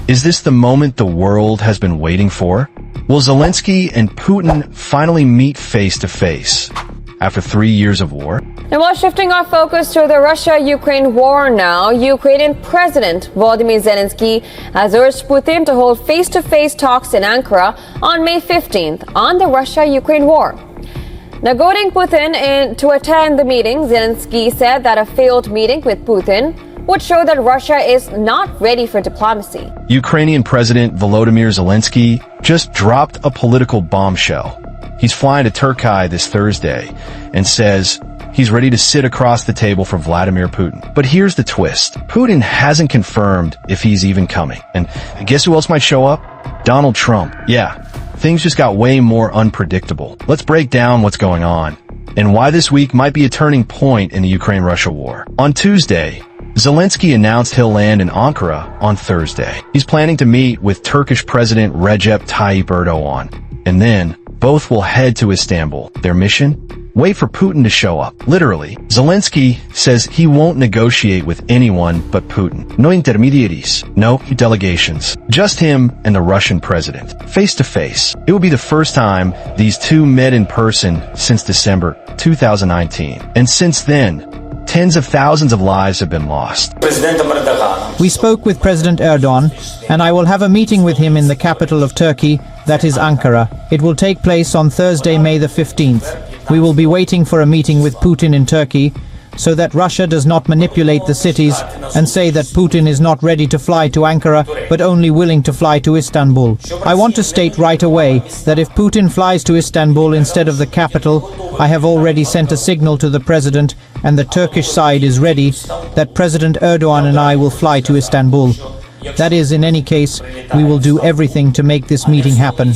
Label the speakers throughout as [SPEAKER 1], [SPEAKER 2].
[SPEAKER 1] Is this the moment the world has been waiting for? Will Zelensky and Putin finally meet face to face after 3 years of war?
[SPEAKER 2] And while shifting our focus to the Russia-Ukraine war now, Ukrainian President Volodymyr Zelensky has urged Putin to hold face-to-face talks in Ankara on May 15th on the Russia-Ukraine war. Now, goading Putin to attend the meeting, Zelensky said that a failed meeting with Putin would show that Russia is not ready for diplomacy.
[SPEAKER 1] Ukrainian President Volodymyr Zelensky just dropped a political bombshell. He's flying to Turkey this Thursday and says he's ready to sit across the table from Vladimir Putin. But here's the twist. Putin hasn't confirmed if he's even coming. And guess who else might show up? Donald Trump. Yeah, things just got way more unpredictable. Let's break down what's going on and why this week might be a turning point in the Ukraine-Russia war. On Tuesday, Zelensky announced he'll land in Ankara on Thursday. He's planning to meet with Turkish President Recep Tayyip Erdogan, and then both will head to Istanbul. Their mission? Wait for Putin to show up. Literally, Zelensky says he won't negotiate with anyone but Putin. No intermediaries, no delegations. Just him and the Russian president, face to face. It will be the first time these two met in person since December 2019. And since then, tens of thousands of lives have been lost.
[SPEAKER 3] We spoke with President Erdogan, and I will have a meeting with him in the capital of Turkey, that is Ankara. It will take place on Thursday, May the 15th. We will be waiting for a meeting with Putin in Turkey, so that Russia does not manipulate the cities and say that Putin is not ready to fly to Ankara, but only willing to fly to Istanbul. I want to state right away that if Putin flies to Istanbul instead of the capital, I have already sent a signal to the president, and the Turkish side is ready, that President Erdogan and I will fly to Istanbul. That is, in any case, we will do everything to make this meeting happen.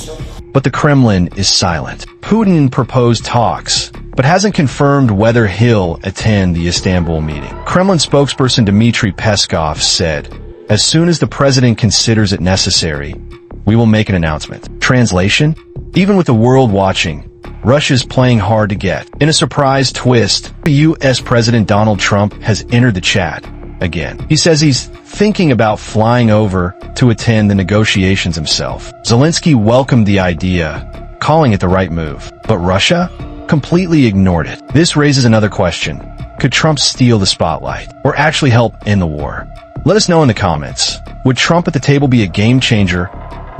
[SPEAKER 1] But the Kremlin is silent. Putin proposed talks, but hasn't confirmed whether he'll attend the Istanbul meeting. Kremlin spokesperson Dmitry Peskov said, "As soon as the president considers it necessary, we will make an announcement." Translation? Even with the world watching, Russia's playing hard to get. In a surprise twist, U.S. President Donald Trump has entered the chat again. He says he's thinking about flying over to attend the negotiations himself. Zelensky welcomed the idea, calling it the right move. But Russia completely ignored it. This raises another question. Could Trump steal the spotlight or actually help end the war? Let us know in the comments. Would Trump at the table be a game changer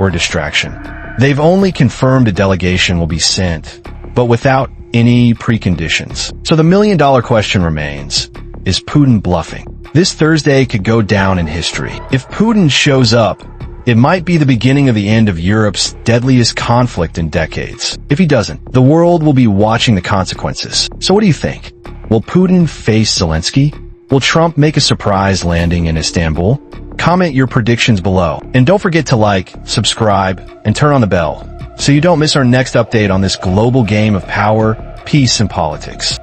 [SPEAKER 1] or a distraction? They've only confirmed a delegation will be sent, but without any preconditions. So the million-dollar question remains, is Putin bluffing? This Thursday could go down in history. If Putin shows up, it might be the beginning of the end of Europe's deadliest conflict in decades. If he doesn't, the world will be watching the consequences. So what do you think? Will Putin face Zelensky? Will Trump make a surprise landing in Istanbul? Comment your predictions below. And don't forget to like, subscribe, and turn on the bell so you don't miss our next update on this global game of power, peace, and politics.